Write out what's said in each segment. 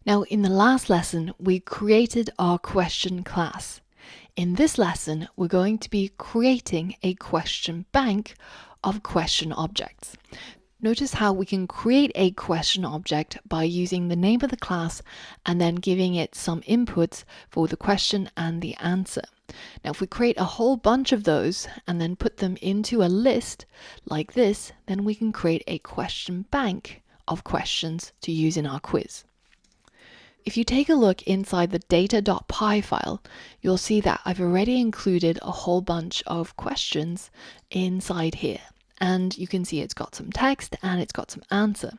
Now, in the last lesson, we created our question class. In this lesson, we're going to be creating a question bank of question objects. Notice how we can create a question object by using the name of the class and then giving it some inputs for the question and the answer. Now, if we create a whole bunch of those and then put them into a list like this, then we can create a question bank of questions to use in our quiz. If you take a look inside the data.py file, you'll see that I've already included a whole bunch of questions inside here. And you can see it's got some text and it's got some answer.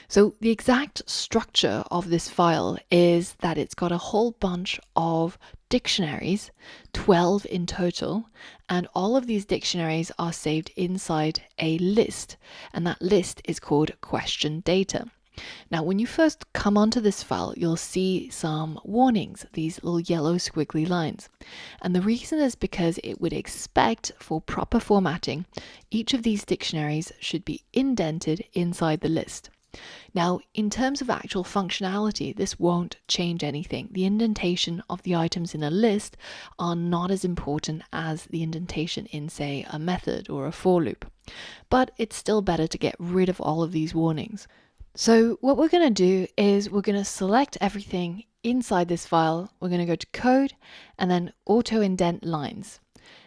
So the exact structure of this file is that it's got a whole bunch of dictionaries, 12 in total, and all of these dictionaries are saved inside a list, and that list is called question data. Now, when you first come onto this file, you'll see some warnings, these little yellow squiggly lines. And the reason is because it would expect for proper formatting, each of these dictionaries should be indented inside the list. Now, in terms of actual functionality, this won't change anything. The indentation of the items in a list are not as important as the indentation in, say, a method or a for loop. But it's still better to get rid of all of these warnings. So what we're going to do is we're going to select everything inside this file. We're going to go to code and then auto indent lines.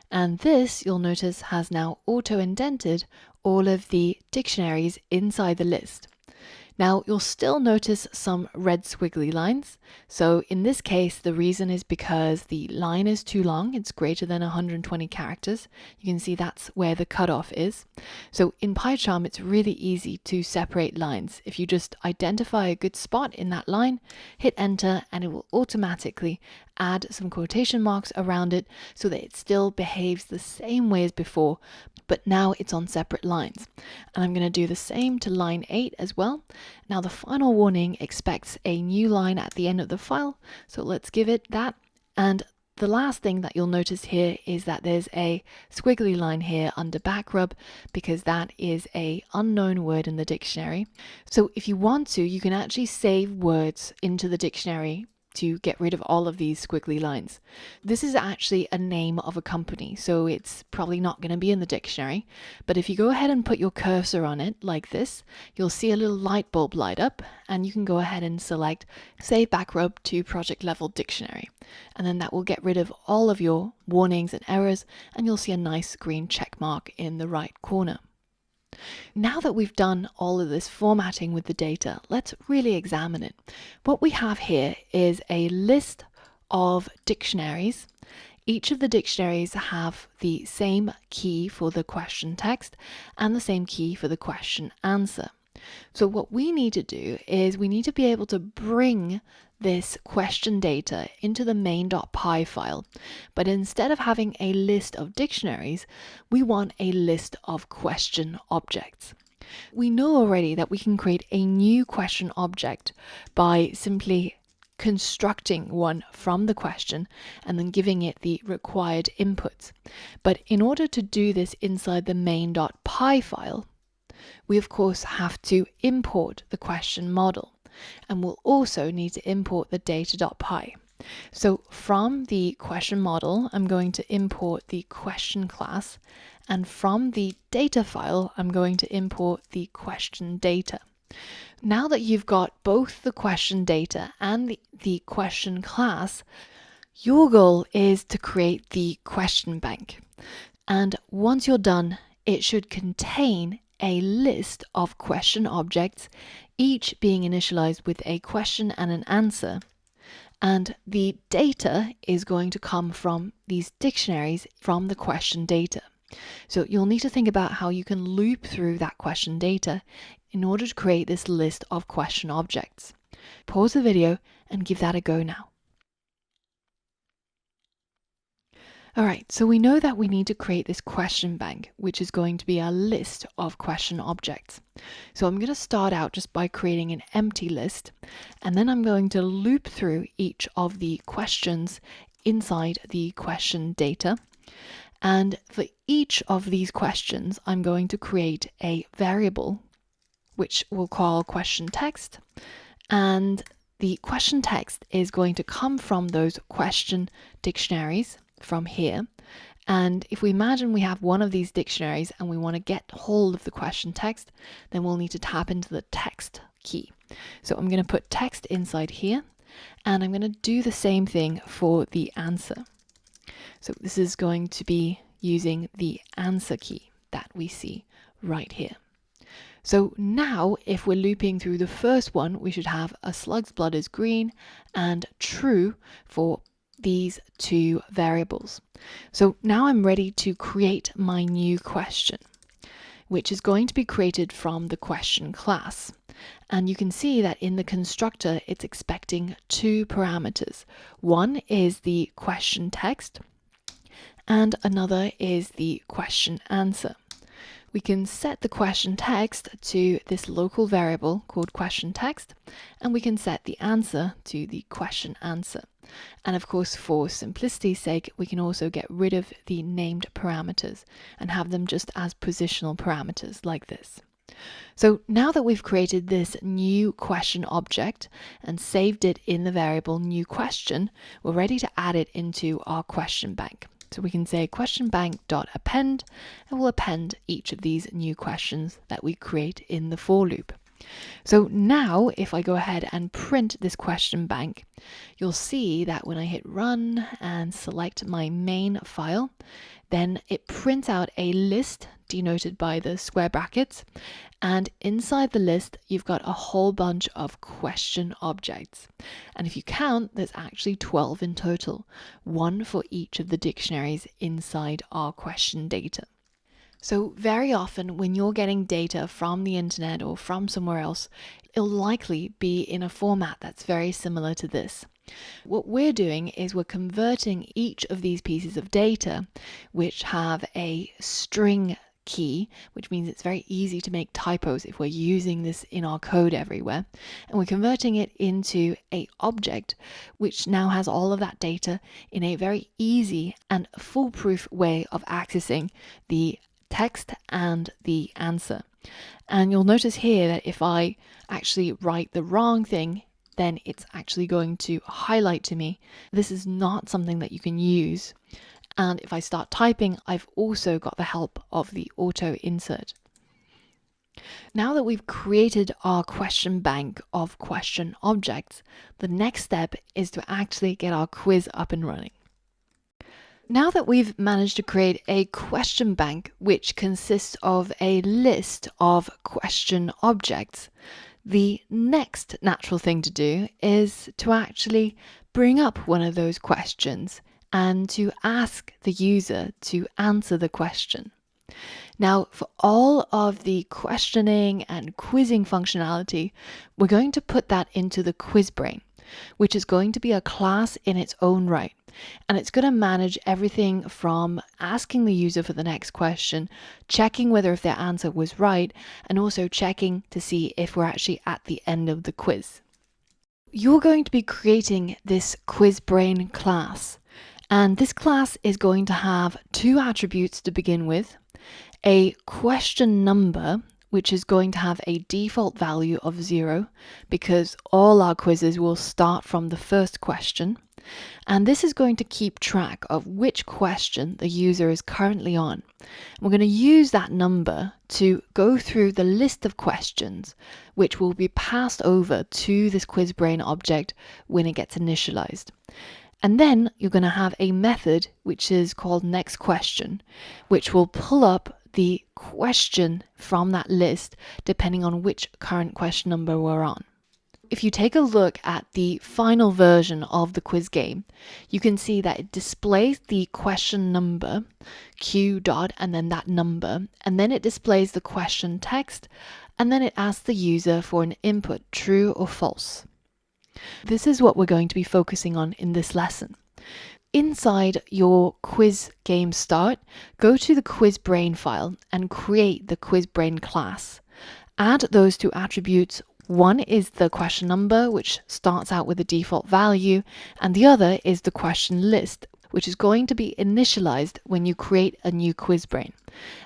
And this, you'll notice, has now auto indented all of the dictionaries inside the list. Now, you'll still notice some red squiggly lines. So in this case, the reason is because the line is too long. It's greater than 120 characters. You can see that's where the cutoff is. So in PyCharm, it's really easy to separate lines. If you just identify a good spot in that line, hit enter, and it will automatically add some quotation marks around it so that it still behaves the same way as before, but now it's on separate lines. And I'm going to do the same to line 8 as well. Now the final warning expects a new line at the end of the file, so let's give it that. And the last thing that you'll notice here is that there's a squiggly line here under backrub because that is an unknown word in the dictionary. So if you want to, you can actually save words into the dictionary to get rid of all of these squiggly lines. This is actually a name of a company, so it's probably not going to be in the dictionary. But if you go ahead and put your cursor on it like this, you'll see a little light bulb light up, and you can go ahead and select Save Backrub to Project Level Dictionary. And then that will get rid of all of your warnings and errors, and you'll see a nice green check mark in the right corner. Now that we've done all of this formatting with the data, let's really examine it. What we have here is a list of dictionaries. Each of the dictionaries have the same key for the question text and the same key for the question answer. So what we need to do is we need to be able to bring this question data into the main.py file. But instead of having a list of dictionaries, we want a list of question objects. We know already that we can create a new question object by simply constructing one from the question and then giving it the required inputs. But in order to do this inside the main.py file, we of course have to import the question model, and we'll also need to import the data.py. So from the question model, I'm going to import the question class, and from the data file, I'm going to import the question data. Now that you've got both the question data and the question class, your goal is to create the question bank. And once you're done, it should contain a list of question objects, each being initialized with a question and an answer. And the data is going to come from these dictionaries from the question data. So you'll need to think about how you can loop through that question data in order to create this list of question objects. Pause the video and give that a go now. All right, so we know that we need to create this question bank, which is going to be a list of question objects. So I'm going to start out just by creating an empty list, and then I'm going to loop through each of the questions inside the question data. And for each of these questions, I'm going to create a variable, which we'll call question text. And the question text is going to come from those question dictionaries from here. And if we imagine we have one of these dictionaries and we want to get hold of the question text, then we'll need to tap into the text key. So I'm going to put text inside here, and I'm going to do the same thing for the answer. So this is going to be using the answer key that we see right here. So now if we're looping through the first one, we should have a slug's blood is green and true for these two variables. So now I'm ready to create my new question, which is going to be created from the question class. And you can see that in the constructor, it's expecting two parameters. One is the question text, and another is the question answer. We can set the question text to this local variable called question text, and we can set the answer to the question answer. And of course, for simplicity's sake, we can also get rid of the named parameters and have them just as positional parameters like this. So now that we've created this new question object and saved it in the variable new question, we're ready to add it into our question bank. So we can say question bank.append, and we'll append each of these new questions that we create in the for loop. So now if I go ahead and print this question bank, you'll see that when I hit run and select my main file, then it prints out a list denoted by the square brackets, and inside the list you've got a whole bunch of question objects. And if you count, there's actually 12 in total, one for each of the dictionaries inside our question data. So very often when you're getting data from the internet or from somewhere else, it'll likely be in a format that's very similar to this. What we're doing is we're converting each of these pieces of data, which have a string key, which means it's very easy to make typos if we're using this in our code everywhere, and we're converting it into an object which now has all of that data in a very easy and foolproof way of accessing the text and the answer. And you'll notice here that if I actually write the wrong thing, then it's actually going to highlight to me. This is not something that you can use. And if I start typing, I've also got the help of the auto insert. Now that we've created our question bank of question objects, the next step is to actually get our quiz up and running. Now that we've managed to create a question bank which consists of a list of question objects, the next natural thing to do is to actually bring up one of those questions and to ask the user to answer the question. Now, for all of the questioning and quizzing functionality, we're going to put that into the QuizBrain, which is going to be a class in its own right. And it's going to manage everything from asking the user for the next question, checking whether if their answer was right, and also checking to see if we're actually at the end of the quiz. You're going to be creating this QuizBrain class, and this class is going to have two attributes to begin with: a question number, which is going to have a default value of 0 because all our quizzes will start from the first question. And this is going to keep track of which question the user is currently on. We're going to use that number to go through the list of questions, which will be passed over to this QuizBrain object when it gets initialized. And then you're going to have a method which is called next question, which will pull up the question from that list depending on which current question number we're on. If you take a look at the final version of the quiz game, you can see that it displays the question number, Q dot, and then that number, and then it displays the question text, and then it asks the user for an input, true or false. This is what we're going to be focusing on in this lesson. Inside your quiz game start, go to the QuizBrain file and create the QuizBrain class. Add those two attributes. One is the question number, which starts out with a default value, and the other is the question list, which is going to be initialized when you create a new QuizBrain.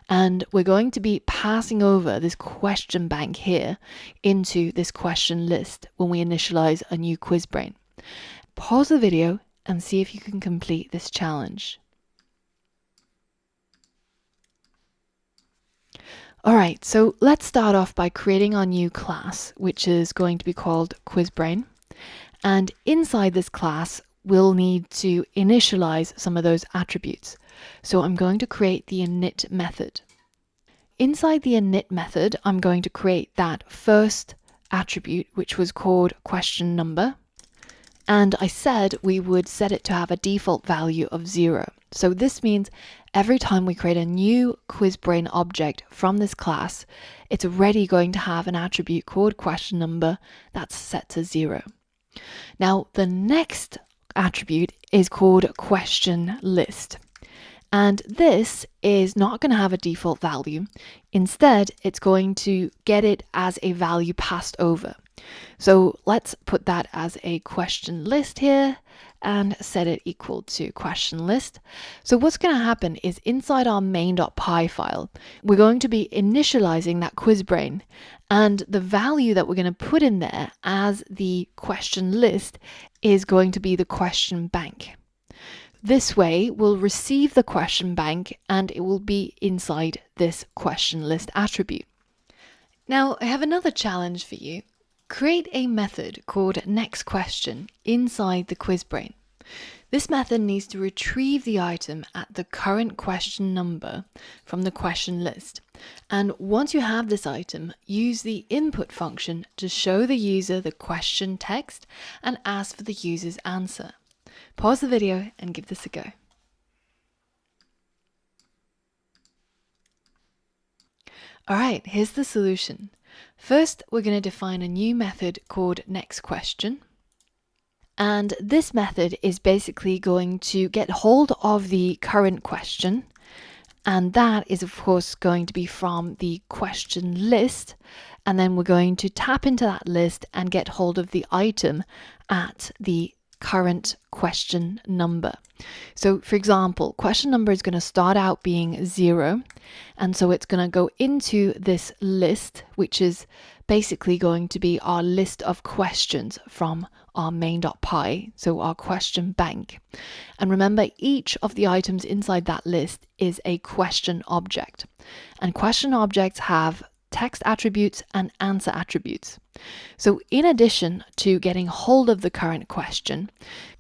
And we're going to be passing over this question bank here into this question list when we initialize a new QuizBrain. Pause the video and see if you can complete this challenge. Alright, so let's start off by creating our new class, which is going to be called QuizBrain. And inside this class, we'll need to initialize some of those attributes. So I'm going to create the init method. Inside the init method, I'm going to create that first attribute, which was called question number. And I said we would set it to have a default value of 0. So this means every time we create a new QuizBrain object from this class, it's already going to have an attribute called question number that's set to 0. Now, the next attribute is called question list. And this is not going to have a default value. Instead, it's going to get it as a value passed over. So let's put that as a question list here and set it equal to question list. So what's going to happen is inside our main.py file, we're going to be initializing that QuizBrain, and the value that we're going to put in there as the question list is going to be the question bank. This way, we'll receive the question bank and it will be inside this question list attribute. Now, I have another challenge for you. Create a method called nextQuestion inside the QuizBrain. This method needs to retrieve the item at the current question number from the question list. And once you have this item, use the input function to show the user the question text and ask for the user's answer. Pause the video and give this a go. Alright, here's the solution. First, we're going to define a new method called nextQuestion. And this method is basically going to get hold of the current question. And that is, of course, going to be from the question list. And then we're going to tap into that list and get hold of the item at the current question number. So for example, question number is going to start out being 0, and so it's going to go into this list, which is basically going to be our list of questions from our main.py, so our question bank. And remember, each of the items inside that list is a question object, and question objects have text attributes and answer attributes. So in addition to getting hold of the current question,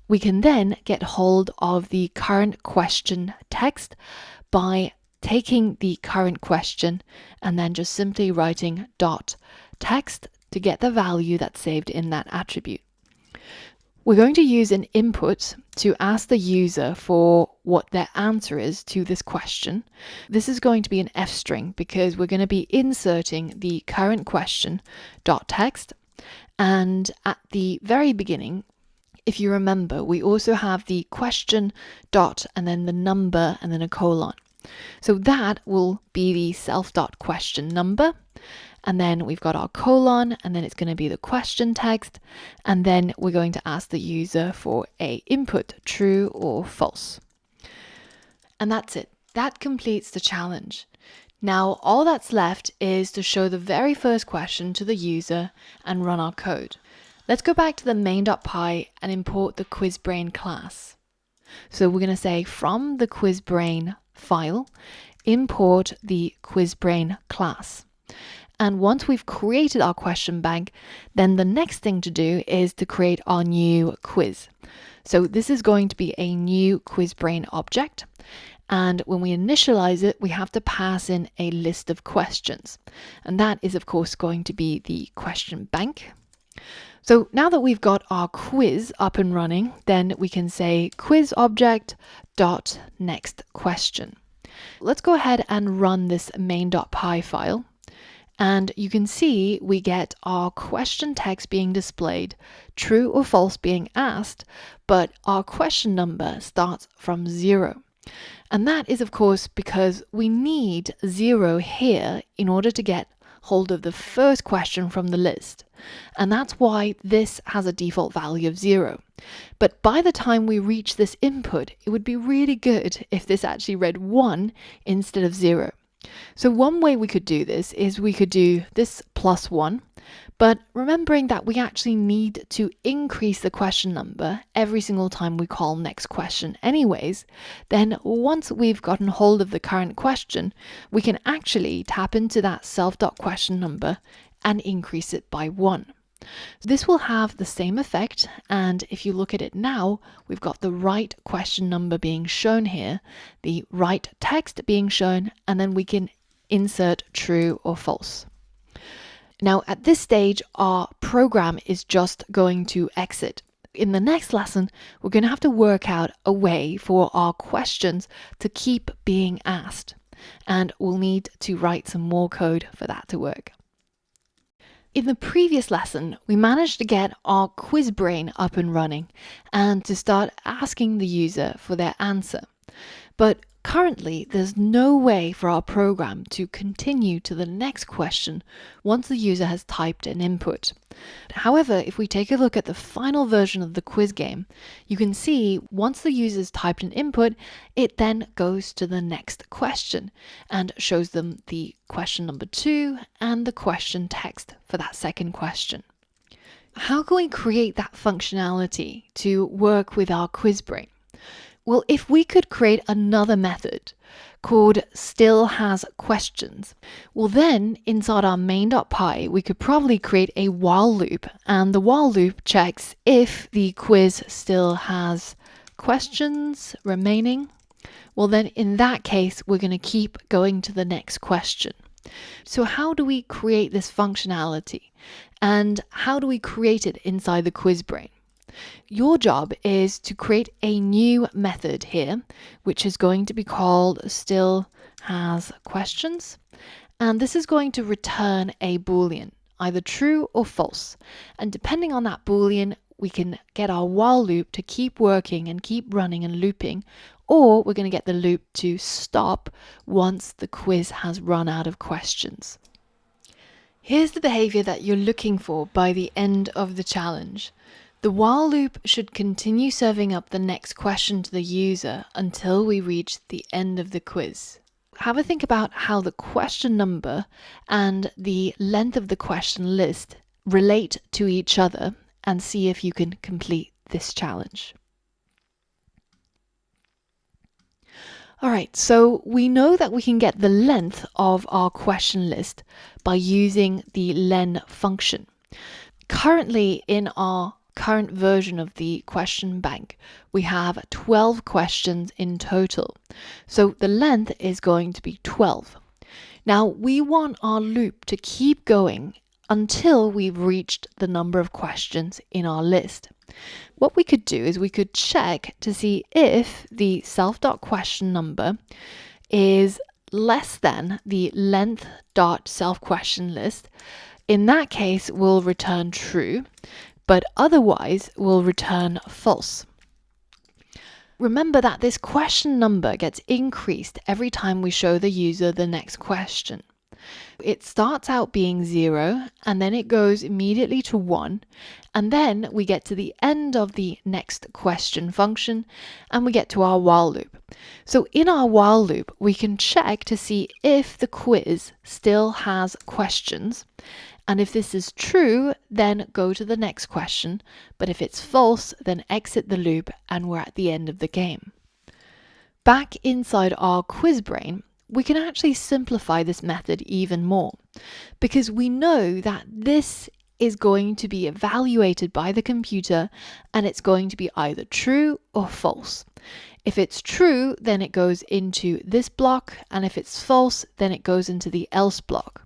we can then get hold of the current question text by taking the current question and then just simply writing .text to get the value that's saved in that attribute. We're going to use an input to ask the user for what their answer is to this question. This is going to be an F string because we're going to be inserting the current question .text. And at the very beginning, if you remember, we also have the question dot and then the number and then a colon. So that will be the self.question number. And then we've got our colon, and then it's going to be the question text. And then we're going to ask the user for a input, true or false. And that's it. That completes the challenge. Now, all that's left is to show the very first question to the user and run our code. Let's go back to the main.py and import the QuizBrain class. So we're going to say from the QuizBrain file, import the QuizBrain class. And once we've created our question bank, then the next thing to do is to create our new quiz. So this is going to be a new QuizBrain object. And when we initialize it, we have to pass in a list of questions. And that is, of course, going to be the question bank. So now that we've got our quiz up and running, then we can say quiz object dot next question. Let's go ahead and run this main.py file. And you can see we get our question text being displayed, true or false being asked, but our question number starts from 0. And that is, of course, because we need 0 here in order to get hold of the first question from the list. And that's why this has a default value of 0. But by the time we reach this input, it would be really good if this actually read 1 instead of 0. So one way we could do this is we could do this plus 1, but remembering that we actually need to increase the question number every single time we call next question anyways, then once we've gotten hold of the current question, we can actually tap into that self.question number and increase it by 1. This will have the same effect, and if you look at it now, we've got the right question number being shown here, the right text being shown, and then we can insert true or false. Now at this stage, our program is just going to exit. In the next lesson, we're going to have to work out a way for our questions to keep being asked, and we'll need to write some more code for that to work. In the previous lesson, we managed to get our quiz brain up and running and to start asking the user for their answer. But currently, there's no way for our program to continue to the next question once the user has typed an input. However, if we take a look at the final version of the quiz game, you can see once the user's typed an input, it then goes to the next question and shows them the question number 2 and the question text for that second question. How can we create that functionality to work with our quiz brain? Well, if we could create another method called still has questions, well then inside our main.py we could probably create a while loop, and the while loop checks if the quiz still has questions remaining. Well then in that case we're going to keep going to the next question. So how do we create this functionality, and how do we create it inside the quiz brain? Your job is to create a new method here, which is going to be called still has questions. And this is going to return a Boolean, either true or false. And depending on that Boolean, we can get our while loop to keep working and keep running and looping, or we're going to get the loop to stop once the quiz has run out of questions. Here's the behavior that you're looking for by the end of the challenge. The while loop should continue serving up the next question to the user until we reach the end of the quiz. Have a think about how the question number and the length of the question list relate to each other and see if you can complete this challenge. Alright, so we know that we can get the length of our question list by using the len function. Currently in our current version of the question bank, we have 12 questions in total. So the length is going to be 12. Now we want our loop to keep going until we've reached the number of questions in our list. What we could do is we could check to see if the self.question number is less than the length.self-question list. In that case, we'll return true, but otherwise we'll return false. Remember that this question number gets increased every time we show the user the next question. It starts out being 0, and then it goes immediately to 1, and then we get to the end of the next question function, and we get to our while loop. So in our while loop, we can check to see if the quiz still has questions, and if this is true, then go to the next question, but if it's false, then exit the loop and we're at the end of the game. Back inside our quiz brain, we can actually simplify this method even more, because we know that this is going to be evaluated by the computer and it's going to be either true or false. If it's true, then it goes into this block, and if it's false, then it goes into the else block.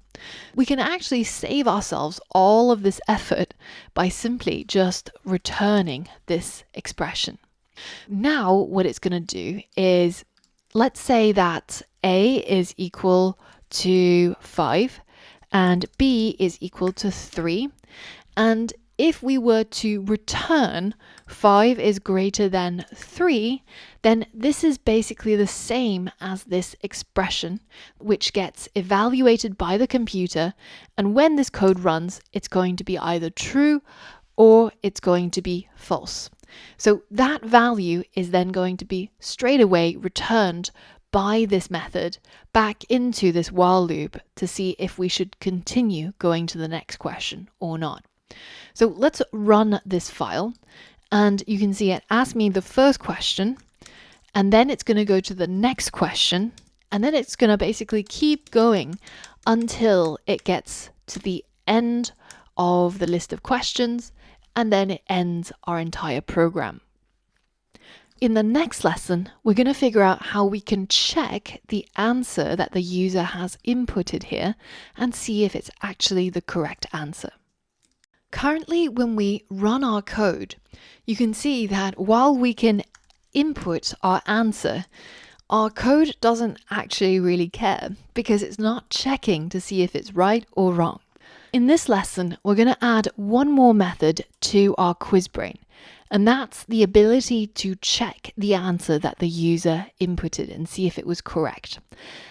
We can actually save ourselves all of this effort by simply just returning this expression. Now what it's going to do is, let's say that A is equal to 5 and B is equal to 3, and if we were to return 5 is greater than 3, then this is basically the same as this expression, which gets evaluated by the computer, and when this code runs, it's going to be either true or it's going to be false. So that value is then going to be straight away returned by this method back into this while loop to see if we should continue going to the next question or not. So let's run this file, and you can see it asks me the first question, and then it's going to go to the next question, and then it's going to basically keep going until it gets to the end of the list of questions, and then it ends our entire program. In the next lesson, we're going to figure out how we can check the answer that the user has inputted here and see if it's actually the correct answer. Currently, when we run our code, you can see that while we can input our answer, our code doesn't actually really care because it's not checking to see if it's right or wrong. In this lesson, we're going to add one more method to our QuizBrain, and that's the ability to check the answer that the user inputted and see if it was correct.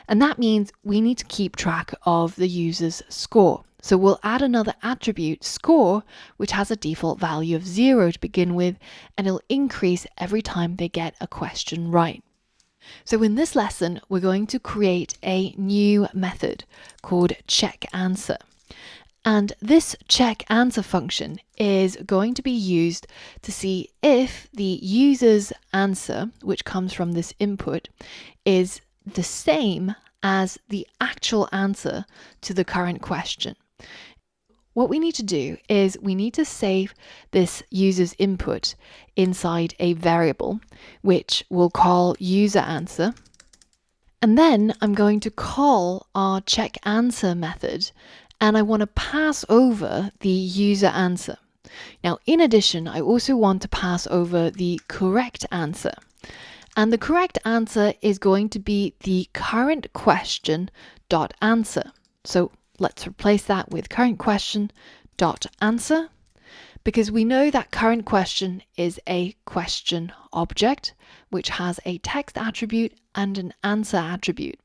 And that means we need to keep track of the user's score. So we'll add another attribute, score, which has a default value of 0 to begin with, and it'll increase every time they get a question right. So in this lesson, we're going to create a new method called checkAnswer. And this checkAnswer function is going to be used to see if the user's answer, which comes from this input, is the same as the actual answer to the current question. What we need to do is we need to save this user's input inside a variable, which we'll call userAnswer. And then I'm going to call our checkAnswer method, and I want to pass over the user answer. Now, in addition, I also want to pass over the correct answer. And the correct answer is going to be the current question dot answer. So let's replace that with current question dot answer, because we know that current question is a question object, which has a text attribute and an answer attribute.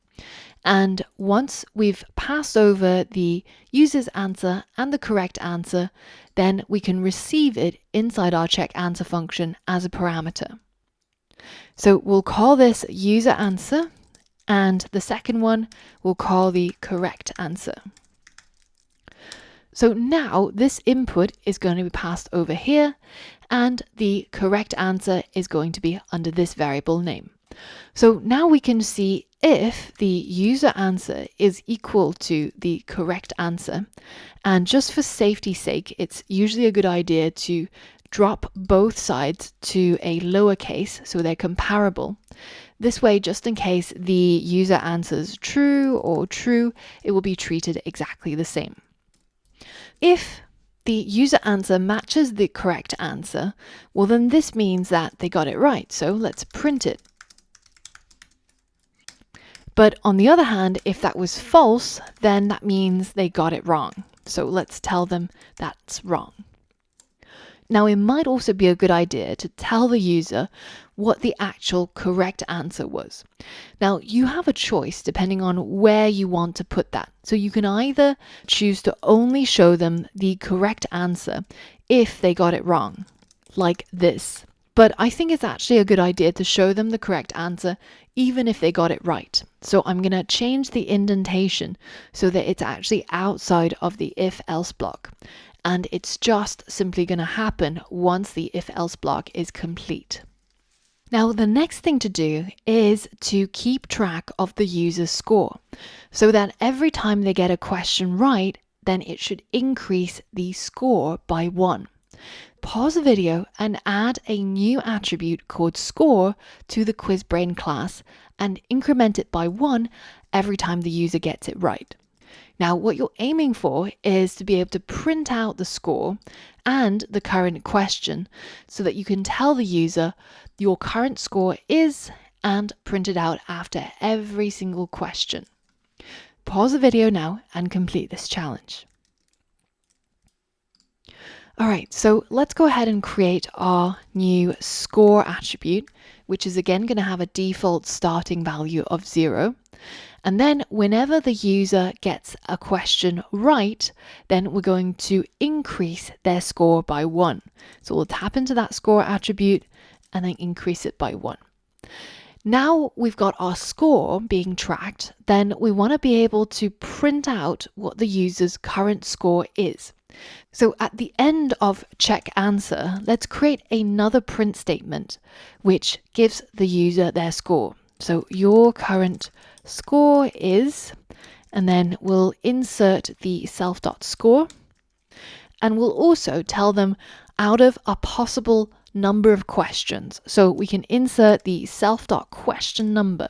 And once we've passed over the user's answer and the correct answer, then we can receive it inside our checkAnswer function as a parameter. So we'll call this userAnswer, and the second one we'll call the correct answer. So now this input is going to be passed over here, and the correct answer is going to be under this variable name. So now we can see if the user answer is equal to the correct answer. And just for safety's sake, it's usually a good idea to drop both sides to a lowercase so they're comparable. This way, just in case the user answers true or true, it will be treated exactly the same. If the user answer matches the correct answer, well then this means that they got it right. So let's print it. But on the other hand, if that was false, then that means they got it wrong. So let's tell them that's wrong. Now, it might also be a good idea to tell the user what the actual correct answer was. Now, you have a choice depending on where you want to put that. So you can either choose to only show them the correct answer if they got it wrong, like this. But I think it's actually a good idea to show them the correct answer even if they got it right. So I'm going to change the indentation so that it's actually outside of the if-else block. And it's just simply going to happen once the if-else block is complete. Now, the next thing to do is to keep track of the user's score so that every time they get a question right, then it should increase the score by 1. Pause the video and add a new attribute called score to the QuizBrain class and increment it by 1 every time the user gets it right. Now, what you're aiming for is to be able to print out the score and the current question so that you can tell the user your current score is and print it out after every single question. Pause the video now and complete this challenge. All right, so let's go ahead and create our new score attribute, which is again going to have a default starting value of 0. And then whenever the user gets a question right, then we're going to increase their score by 1. So we'll tap into that score attribute and then increase it by 1. Now we've got our score being tracked, then we want to be able to print out what the user's current score is. So at the end of check answer, let's create another print statement which gives the user their score. So your current score is, and then we'll insert the self.score, and we'll also tell them out of a possible number of questions. So we can insert the self.question number.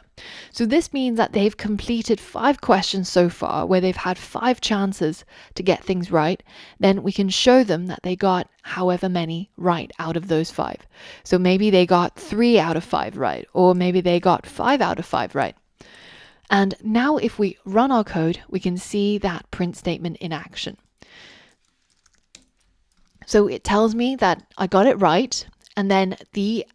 So this means that they've completed 5 questions so far, where they've had 5 chances to get things right. Then we can show them that they got however many right out of those 5. So maybe they got 3 out of 5 right, or maybe they got 5 out of 5 right. And now if we run our code, we can see that print statement in action. So it tells me that I got it right, and then the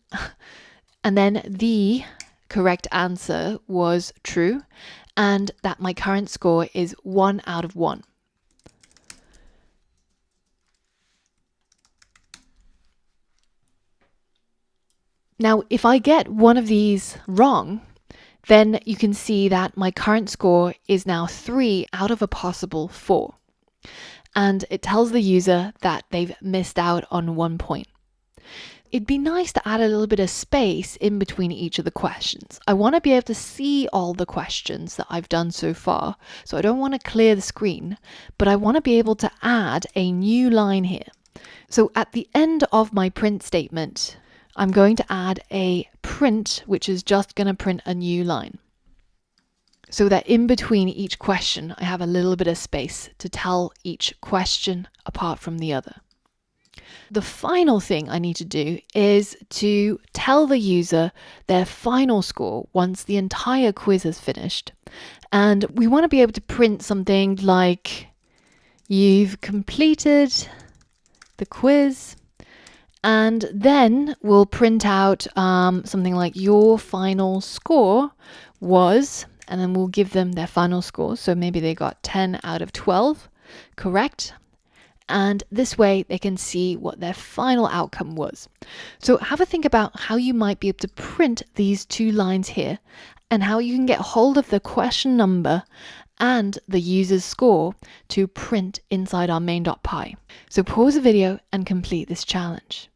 correct answer was true, and that my current score is 1 out of 1. Now, if I get one of these wrong, then you can see that my current score is now 3 out of a possible 4. And it tells the user that they've missed out on 1 point. It'd be nice to add a little bit of space in between each of the questions. I want to be able to see all the questions that I've done so far, so I don't want to clear the screen, but I want to be able to add a new line here. So at the end of my print statement, I'm going to add a print, which is just going to print a new line, so that in between each question, I have a little bit of space to tell each question apart from the other. The final thing I need to do is to tell the user their final score once the entire quiz is finished. And we want to be able to print something like, you've completed the quiz, and then we'll print out something like your final score was, and then we'll give them their final score. So maybe they got 10 out of 12, correct? And this way they can see what their final outcome was. So have a think about how you might be able to print these 2 lines here, and how you can get hold of the question number and the user's score to print inside our main.py. So pause the video and complete this challenge.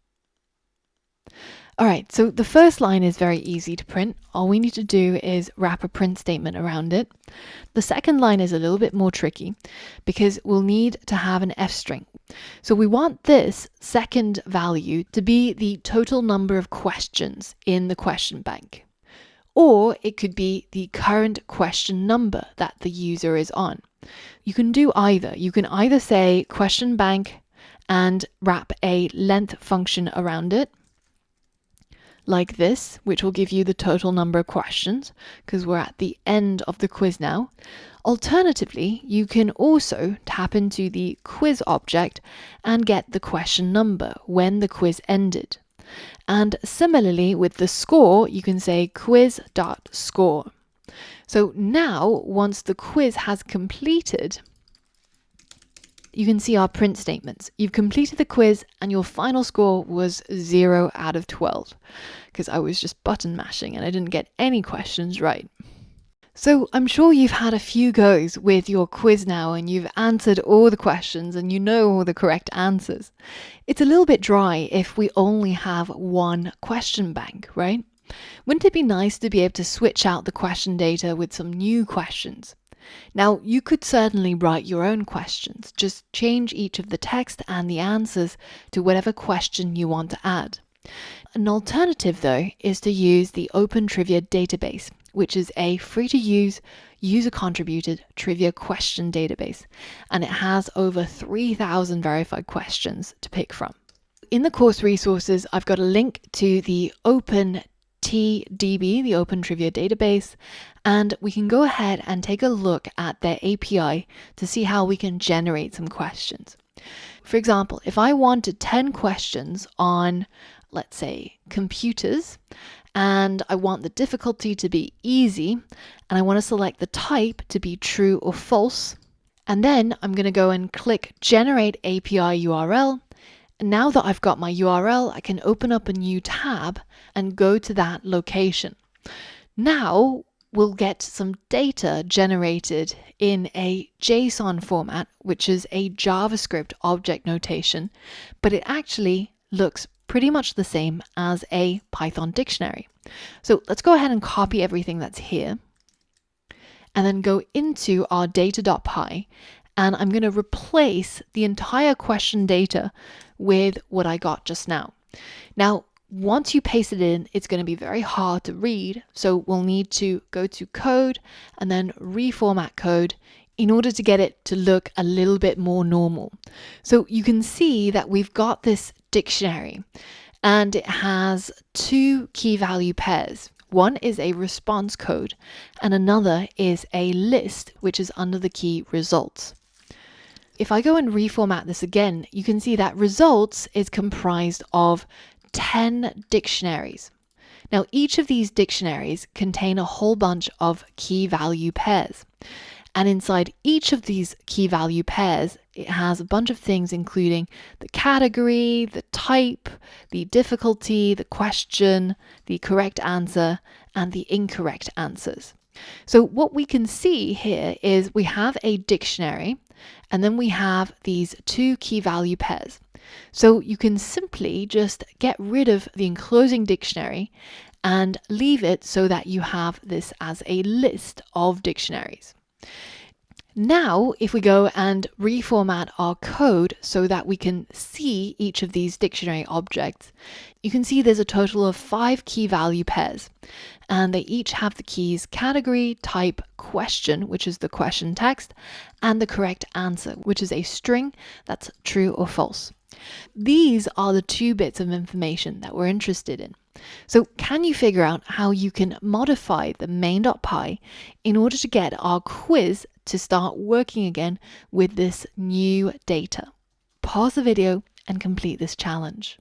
All right, so the first line is very easy to print. All we need to do is wrap a print statement around it. The second line is a little bit more tricky because we'll need to have an F string. So we want this second value to be the total number of questions in the question bank. Or it could be the current question number that the user is on. You can do either. You can either say question bank and wrap a length function around it, like this, which will give you the total number of questions, because we're at the end of the quiz now. Alternatively, you can also tap into the quiz object and get the question number when the quiz ended. And similarly with the score, you can say quiz.score. So now, once the quiz has completed, you can see our print statements. You've completed the quiz and your final score was 0 out of 12, because I was just button mashing and I didn't get any questions right. So I'm sure you've had a few goes with your quiz now and you've answered all the questions and you know all the correct answers. It's a little bit dry if we only have one question bank, right? Wouldn't it be nice to be able to switch out the question data with some new questions? Now, you could certainly write your own questions. Just change each of the text and the answers to whatever question you want to add. An alternative, though, is to use the Open Trivia database, which is a free-to-use, user-contributed trivia question database, and it has over 3,000 verified questions to pick from. In the course resources, I've got a link to the OpenTDB, the Open Trivia database, and we can go ahead and take a look at their API to see how we can generate some questions. For example, if I wanted 10 questions on, let's say, computers, and I want the difficulty to be easy, and I want to select the type to be true or false, and then I'm going to go and click Generate API URL. And now that I've got my URL, I can open up a new tab and go to that location. Now we'll get some data generated in a JSON format, which is a JavaScript object notation, but it actually looks pretty much the same as a Python dictionary. So let's go ahead and copy everything that's here and then go into our data.py, and I'm going to replace the entire question data with what I got just now. Now, once you paste it in, it's going to be very hard to read, so we'll need to go to code and then reformat code in order to get it to look a little bit more normal. So you can see that we've got this dictionary and it has two key value pairs. One is a response code and another is a list, which is under the key results. If I go and reformat this again, you can see that results is comprised of 10 dictionaries. Now, each of these dictionaries contain a whole bunch of key value pairs. And inside each of these key value pairs, it has a bunch of things, including the category, the type, the difficulty, the question, the correct answer, and the incorrect answers. So what we can see here is we have a dictionary, and then we have these two key value pairs. So you can simply just get rid of the enclosing dictionary and leave it so that you have this as a list of dictionaries. Now, if we go and reformat our code so that we can see each of these dictionary objects, you can see there's a total of 5 key value pairs, and they each have the keys category, type, question, which is the question text, and the correct answer, which is a string that's true or false. These are the 2 bits of information that we're interested in. So can you figure out how you can modify the main.py in order to get our quiz to start working again with this new data? Pause the video and complete this challenge.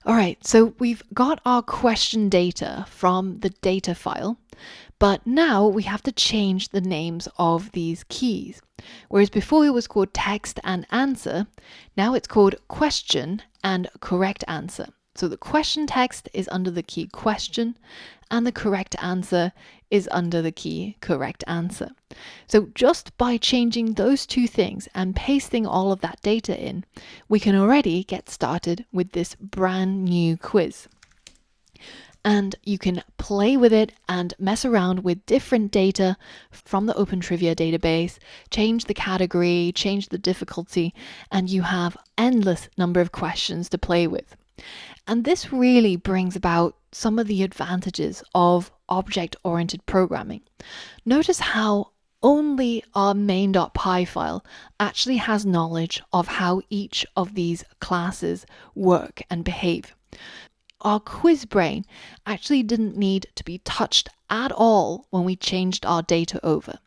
All right, so we've got our question data from the data file, but now we have to change the names of these keys. Whereas before it was called text and answer, now it's called question and correct answer. So the question text is under the key question and the correct answer is under the key correct answer. So just by changing those 2 things and pasting all of that data in, we can already get started with this brand new quiz. And you can play with it and mess around with different data from the Open Trivia database, change the category, change the difficulty, and you have endless number of questions to play with. And this really brings about some of the advantages of object-oriented programming. Notice how only our main.py file actually has knowledge of how each of these classes work and behave. Our quiz brain actually didn't need to be touched at all when we changed our data over.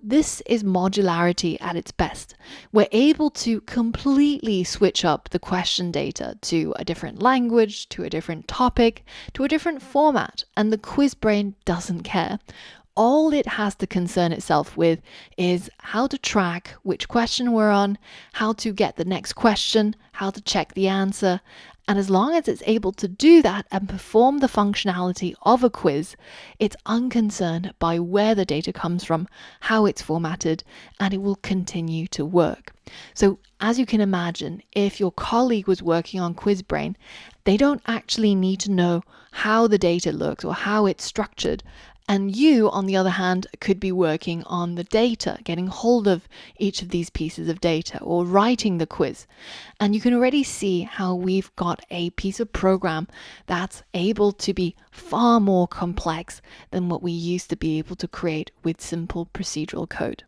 This is modularity at its best. We're able to completely switch up the question data to a different language, to a different topic, to a different format, and the quiz brain doesn't care. All it has to concern itself with is how to track which question we're on, how to get the next question, how to check the answer. And as long as it's able to do that and perform the functionality of a quiz, it's unconcerned by where the data comes from, how it's formatted, and it will continue to work. So as you can imagine, if your colleague was working on QuizBrain, they don't actually need to know how the data looks or how it's structured. And you, on the other hand, could be working on the data, getting hold of each of these pieces of data or writing the quiz. And you can already see how we've got a piece of program that's able to be far more complex than what we used to be able to create with simple procedural code.